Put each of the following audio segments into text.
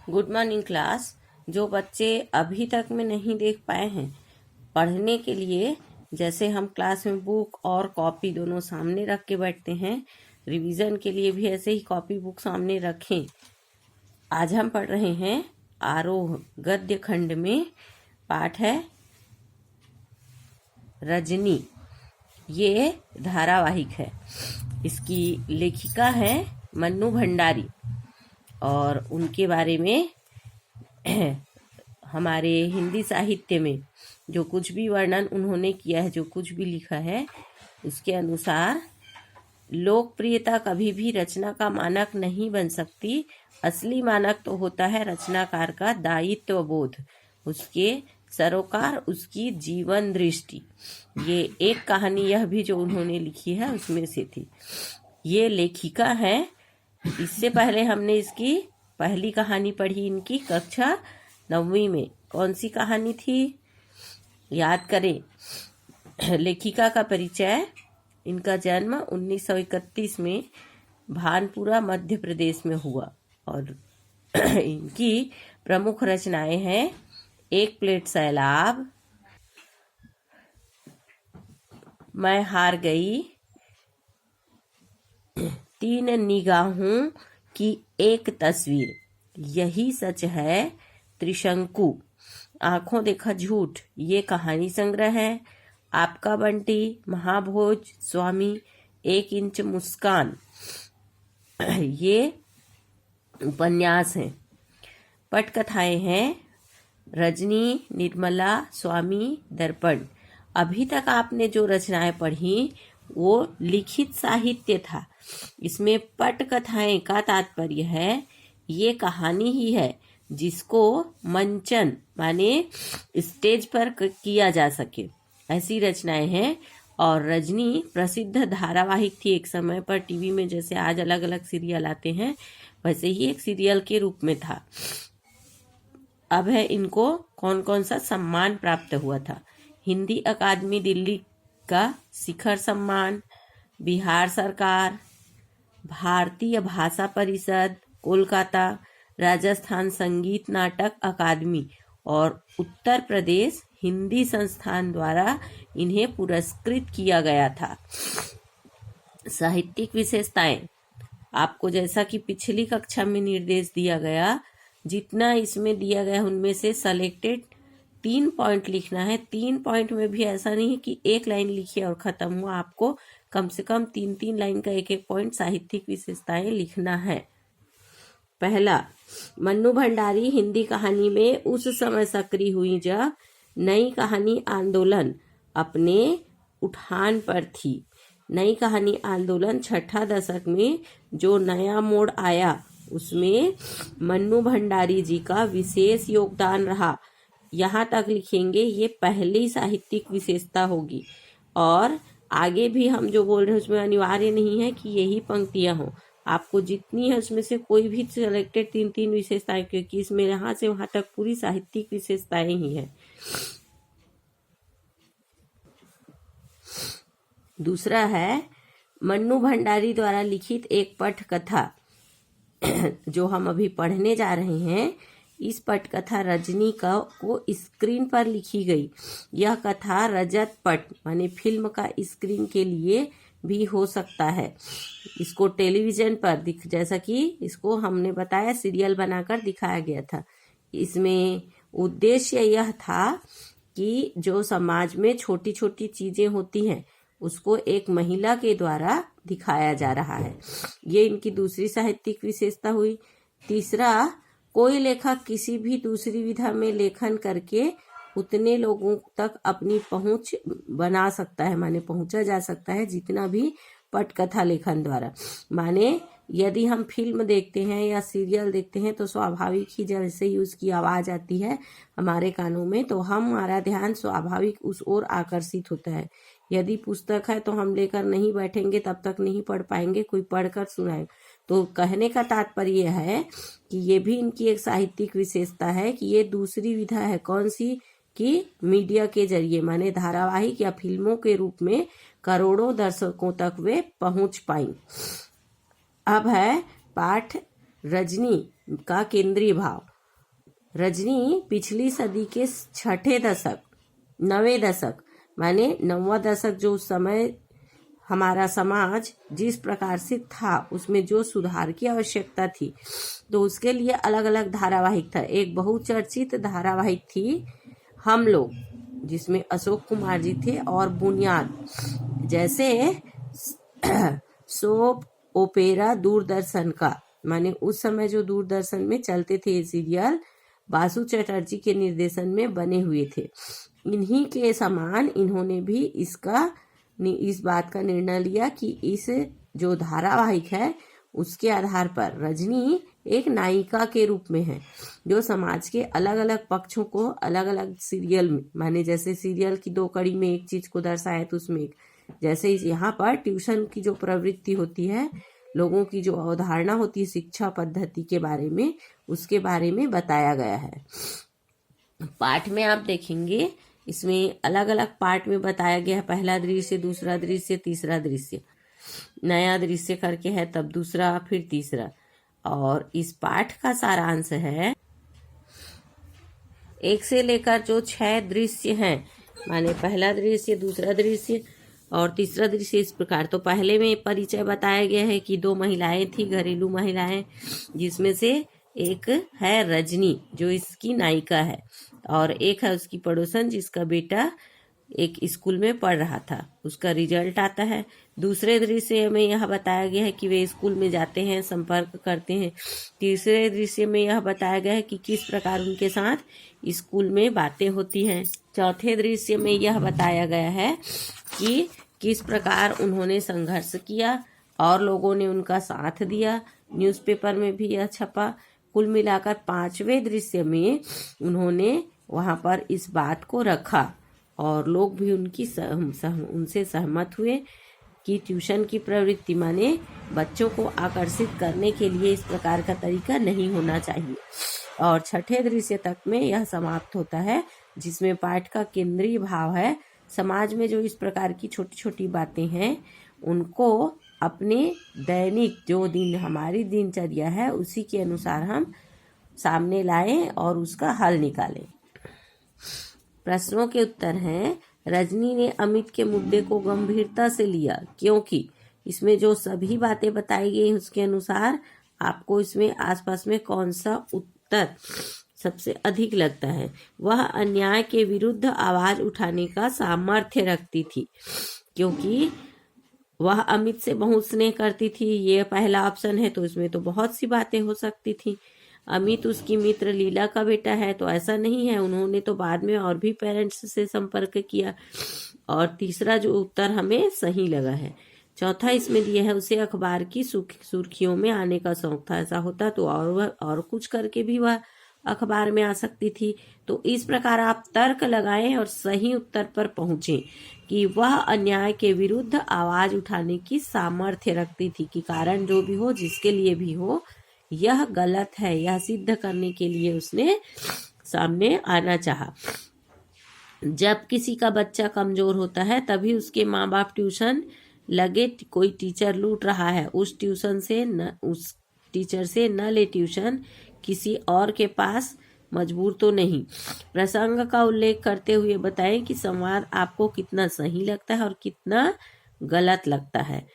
Good morning class. जो बच्चे अभी तक में नहीं देख पाए हैं, पढ़ने के लिए जैसे हम क्लास में बुक और कॉपी दोनों सामने रख के बैठते हैं, रिवीजन के लिए भी ऐसे ही कॉपी बुक सामने रखें। आज हम पढ़ रहे हैं आरोह गद्य खंड में। पाठ है रजनी। ये धारावाहिक है। इसकी लेखिका है मन्नू भंडारी और उनके बारे में हमारे हिंदी साहित्य में जो कुछ भी वर्णन उन्होंने किया है, जो कुछ भी लिखा है, उसके अनुसार लोकप्रियता कभी भी रचना का मानक नहीं बन सकती। असली मानक तो होता है रचनाकार का दायित्व बोध, उसके सरोकार, उसकी जीवन दृष्टि। ये एक कहानी यह भी जो उन्होंने लिखी है उसमें से थी। ये लेखिका है। इससे पहले हमने इसकी पहली कहानी पढ़ी इनकी कक्षा 9वीं में। कौन सी कहानी थी याद करें। लेखिका का परिचय। इनका जन्म 1931 में भानपुरा मध्य प्रदेश में हुआ और इनकी प्रमुख रचनाएं हैं एक प्लेट सैलाब, मैं हार गई, तीन निगाहों की एक तस्वीर, यही सच है, त्रिशंकु, आंखों देखा झूठ, ये कहानी संग्रह है, आपका बंटी, महाभोज, स्वामी, एक इंच मुस्कान, ये उपन्यास हैं। पटकथाएं हैं रजनी, निर्मला, स्वामी, दर्पण। अभी तक आपने जो रचनाएं पढ़ी वो लिखित साहित्य था। इसमें पटकथाएं का तात्पर्य है ये कहानी ही है जिसको मंचन माने स्टेज पर किया जा सके, ऐसी रचनाएं हैं। और रजनी प्रसिद्ध धारावाहिक थी एक समय पर। टीवी में जैसे आज अलग अलग सीरियल आते हैं वैसे ही एक सीरियल के रूप में था। अब है इनको कौन कौन सा सम्मान प्राप्त हुआ था। हिंदी अकादमी दिल्ली का शिखर सम्मान, बिहार सरकार, भारतीय भाषा परिषद कोलकाता, राजस्थान संगीत नाटक अकादमी और उत्तर प्रदेश हिंदी संस्थान द्वारा इन्हें पुरस्कृत किया गया था। साहित्यिक विशेषताएं। आपको जैसा कि पिछली कक्षा में निर्देश दिया गया, जितना इसमें दिया गया उनमें से सेलेक्टेड 3 पॉइंट लिखना है। 3 पॉइंट में भी ऐसा नहीं है कि एक लाइन लिखिए और खत्म हुआ। आपको कम से कम 3-3 लाइन का एक पॉइंट साहित्यिक विशेषताएं लिखना है। पहला, मन्नू भंडारी हिंदी कहानी में उस समय सक्रिय हुई जब नई कहानी आंदोलन अपने उठान पर थी। नई कहानी आंदोलन छठा दशक में जो नया मोड़ आया उसमें मन्नू भंडारी जी का विशेष योगदान रहा। यहाँ तक लिखेंगे ये पहली साहित्यिक विशेषता होगी और आगे भी हम जो बोल रहे हैं उसमें अनिवार्य नहीं है कि यही पंक्तियां हों। आपको जितनी है उसमें से कोई भी सिलेक्टेड 3-3 विशेषताएं, क्योंकि इसमें यहाँ से वहां तक पूरी साहित्यिक विशेषताएं ही हैं। दूसरा है मन्नू भंडारी द्वारा लिखित एक पटकथा जो हम अभी पढ़ने जा रहे हैं। इस पटकथा रजनी को स्क्रीन पर लिखी गई। यह कथा रजत पट माने फिल्म का स्क्रीन के लिए भी हो सकता है। इसको टेलीविजन पर जैसा कि इसको हमने बताया सीरियल बनाकर दिखाया गया था। इसमें उद्देश्य यह था कि जो समाज में छोटी छोटी चीजें होती हैं उसको एक महिला के द्वारा दिखाया जा रहा है। ये इनकी दूसरी साहित्यिक विशेषता हुई। तीसरा, कोई लेखक किसी भी दूसरी विधा में लेखन करके उतने लोगों तक अपनी पहुंच बना सकता है, माने पहुंचा जा सकता है जितना भी पटकथा लेखन द्वारा। माने यदि हम फिल्म देखते हैं या सीरियल देखते हैं तो स्वाभाविक ही जैसे ही उसकी आवाज आती है हमारे कानों में तो हमारा ध्यान स्वाभाविक उस ओर आकर्षित होता है। यदि पुस्तक है तो हम लेकर नहीं बैठेंगे, तब तक नहीं पढ़ पाएंगे, कोई पढ़कर सुनाए। तो कहने का तात्पर्य है कि ये भी इनकी एक साहित्यिक विशेषता है कि ये दूसरी विधा है। कौन सी? कि मीडिया के जरिए माने धारावाहिक या फिल्मों के रूप में करोड़ों दर्शकों तक वे पहुंच पाई। अब है पाठ रजनी का केंद्रीय भाव। रजनी पिछली सदी के छठे दशक, नवे दशक माने 9वां दशक, जो उस समय हमारा समाज जिस प्रकार से था उसमें जो सुधार की आवश्यकता थी, तो उसके लिए अलग अलग धारावाहिक था। एक बहुचर्चित धारावाहिक थी हम लोग, जिसमें अशोक कुमार जी थे, और बुनियाद जैसे सोप ओपेरा दूरदर्शन का, माने उस समय जो दूरदर्शन में चलते थे ये सीरियल बासु चटर्जी के निर्देशन में बने हुए थे। इन्हीं के समान इन्होंने भी इस बात का निर्णय लिया कि इस जो धारावाहिक है उसके आधार पर रजनी एक नायिका के रूप में है, जो समाज के अलग अलग पक्षों को अलग अलग सीरियल में, माने जैसे सीरियल की 2 कड़ी में एक चीज को दर्शाया तो उसमें एक, जैसे यहाँ पर ट्यूशन की जो प्रवृत्ति होती है, लोगों की जो अवधारणा होती है शिक्षा पद्धति के बारे में, उसके बारे में बताया गया है। पाठ में आप देखेंगे इसमें अलग अलग पार्ट में बताया गया है। पहला दृश्य, दूसरा दृश्य, तीसरा दृश्य, नया दृश्य करके है, तब दूसरा, फिर तीसरा। और इस पाठ का सारांश है 1 से लेकर जो 6 दृश्य हैं, माने पहला दृश्य, दूसरा दृश्य और तीसरा दृश्य इस प्रकार। तो पहले में परिचय बताया गया है कि 2 महिलाएं थी, घरेलू महिलाएं, जिसमें से एक है रजनी जो इसकी नायिका है, और एक है उसकी पड़ोसन जिसका बेटा एक स्कूल में पढ़ रहा था, उसका रिजल्ट आता है। दूसरे दृश्य में यह बताया गया है कि वे स्कूल में जाते हैं, संपर्क करते हैं। तीसरे दृश्य में यह बताया गया है कि किस प्रकार उनके साथ स्कूल में बातें होती हैं। चौथे दृश्य में यह बताया गया है कि किस प्रकार उन्होंने संघर्ष किया और लोगों ने उनका साथ दिया, न्यूज़पेपर में भी यह छपा। कुल मिलाकर 5वें दृश्य में उन्होंने वहां पर इस बात को रखा और लोग भी उनसे सहमत हुए कि ट्यूशन की प्रवृत्ति माने बच्चों को आकर्षित करने के लिए इस प्रकार का तरीका नहीं होना चाहिए। और 6ठे दृश्य तक में यह समाप्त होता है, जिसमें पाठ का केंद्रीय भाव है समाज में जो इस प्रकार की छोटी छोटी बातें हैं उनको अपने दैनिक जो हमारी दिनचर्या है उसी के अनुसार हम सामने लाएं और उसका हल निकालें। प्रश्नों के उत्तर हैं। रजनी ने अमित के मुद्दे को गंभीरता से लिया क्योंकि इसमें जो सभी बातें बताई गई उसके अनुसार आपको इसमें आसपास में कौन सा उत्तर सबसे अधिक लगता है। वह अन्याय के विरुद्ध आवाज उठाने का सामर्थ्य रखती थी क्योंकि वह अमित से बहुत स्नेह करती थी। ये पहला ऑप्शन है, तो इसमें तो बहुत सी बातें हो सकती थी। अमित उसकी मित्र लीला का बेटा है, तो ऐसा नहीं है, उन्होंने तो बाद में और भी पेरेंट्स से संपर्क किया। और तीसरा जो उत्तर हमें सही लगा है। चौथा इसमें दिया है उसे अखबार की सुर्खियों में आने का शौक था, ऐसा होता तो और कुछ करके भी वह अखबार में आ सकती थी। तो इस प्रकार आप तर्क लगाएं और सही उत्तर पर पहुंचें कि वह अन्याय के विरुद्ध आवाज उठाने की सामर्थ्य रखती थी कि कारण जो भी हो, जिसके लिए भी हो, यह गलत है, यह सिद्ध करने के लिए उसने सामने आना चाहा। जब किसी का बच्चा कमजोर होता है तभी उसके माँ बाप ट्यूशन लगे, कोई टीचर लूट रहा है उस टीचर से न ले ट्यूशन, किसी और के पास मजबूर तो नहीं। प्रसंग का उल्लेख करते हुए बताएं कि संवाद आपको कितना सही लगता है और कितना गलत लगता है।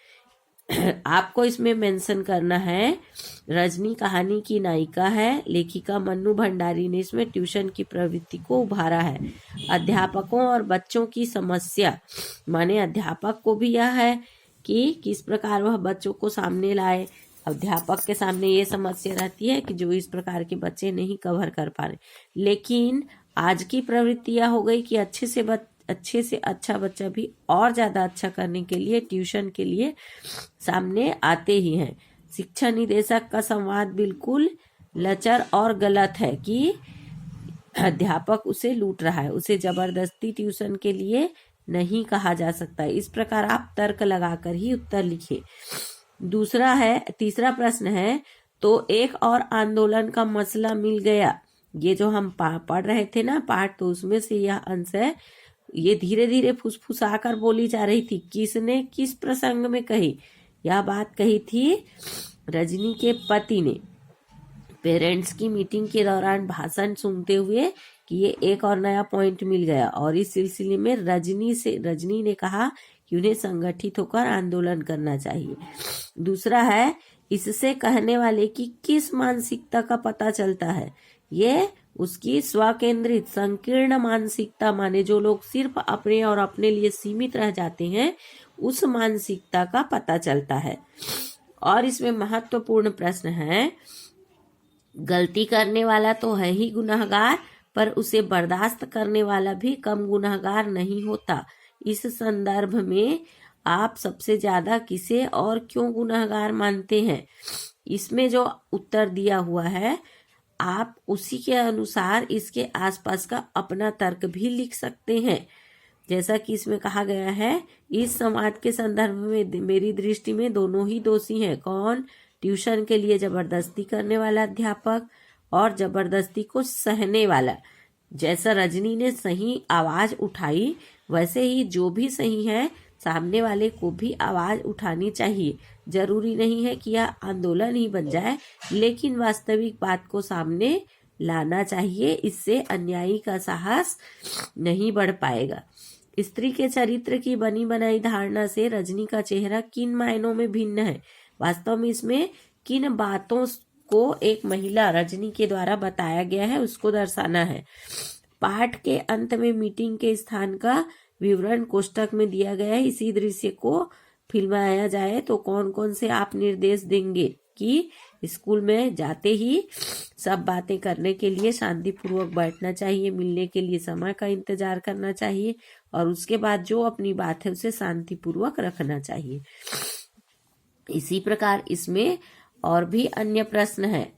आपको इसमें मेंशन करना है। रजनी कहानी की नायिका है। लेखिका मन्नू भंडारी ने इसमें ट्यूशन की प्रवृत्ति को उभारा है। अध्यापकों और बच्चों की समस्या माने अध्यापक को भी यह है कि किस प्रकार वह बच्चों को सामने लाए। अध्यापक के सामने ये समस्या रहती है कि जो इस प्रकार के बच्चे नहीं कवर कर पा रहे, लेकिन आज की प्रवृत्ति यह हो गई कि अच्छे से अच्छा बच्चा भी और ज्यादा अच्छा करने के लिए ट्यूशन के लिए सामने आते ही हैं। शिक्षा निदेशक का संवाद बिल्कुल लचर और गलत है कि अध्यापक उसे लूट रहा है, उसे जबरदस्ती ट्यूशन के लिए नहीं कहा जा सकता। इस प्रकार आप तर्क लगाकर ही उत्तर लिखें। तीसरा प्रश्न है, तो एक और आंदोलन का मसला मिल गया। ये जो हम पढ़ रहे थे ना पाठ, तो उसमें से यह अंश है। ये धीरे धीरे फुसफुसाकर बोली जा रही थी। किसने किस प्रसंग में कही? यह बात कही थी रजनी के पति ने। पेरेंट्स की मीटिंग के दौरान भाषण सुनते हुए कि ये एक और नया पॉइंट मिल गया और इस सिलसिले में रजनी ने कहा कि उन्हें संगठित होकर आंदोलन करना चाहिए। दूसरा है, इससे कहने वाले की किस मानसिकता का पता चलता है। ये उसकी स्वकेंद्रित संकीर्ण मानसिकता, माने जो लोग सिर्फ अपने और अपने लिए सीमित रह जाते हैं, उस मानसिकता का पता चलता है। और इसमें महत्वपूर्ण प्रश्न है, गलती करने वाला तो है ही गुनहगार, पर उसे बर्दाश्त करने वाला भी कम गुनहगार नहीं होता। इस संदर्भ में आप सबसे ज्यादा किसे और क्यों गुनहगार मानते हैं? इसमें जो उत्तर दिया हुआ है, आप उसी के अनुसार इसके आसपास का अपना तर्क भी लिख सकते हैं। जैसा कि इसमें कहा गया है, इस समाज के संदर्भ में मेरी दृष्टि में दोनों ही दोषी हैं। कौन? ट्यूशन के लिए जबरदस्ती करने वाला अध्यापक और जबरदस्ती को सहने वाला। जैसा रजनी ने सही आवाज उठाई, वैसे ही जो भी सही है, सामने वाले को भी आवाज उठानी चाहिए। जरूरी नहीं है कि यह आंदोलन ही बन जाए, लेकिन वास्तविक बात को सामने लाना चाहिए। इससे अन्यायी का साहस नहीं बढ़ पाएगा। स्त्री के चरित्र की बनी बनाई धारणा से रजनी का चेहरा किन मायनों में भिन्न है? वास्तव में इसमें किन बातों को एक महिला रजनी के द्वारा बताया गया है, उसको दर्शाना है। पाठ के अंत में मीटिंग के स्थान का विवरण कोष्टक में दिया गया है। इसी दृश्य को फिल्माया जाए तो कौन कौन से आप निर्देश देंगे कि स्कूल में जाते ही सब बातें करने के लिए शांतिपूर्वक बैठना चाहिए, मिलने के लिए समय का इंतजार करना चाहिए और उसके बाद जो अपनी बात है उसे शांतिपूर्वक रखना चाहिए। इसी प्रकार इसमें और भी अन्य प्रश्न है।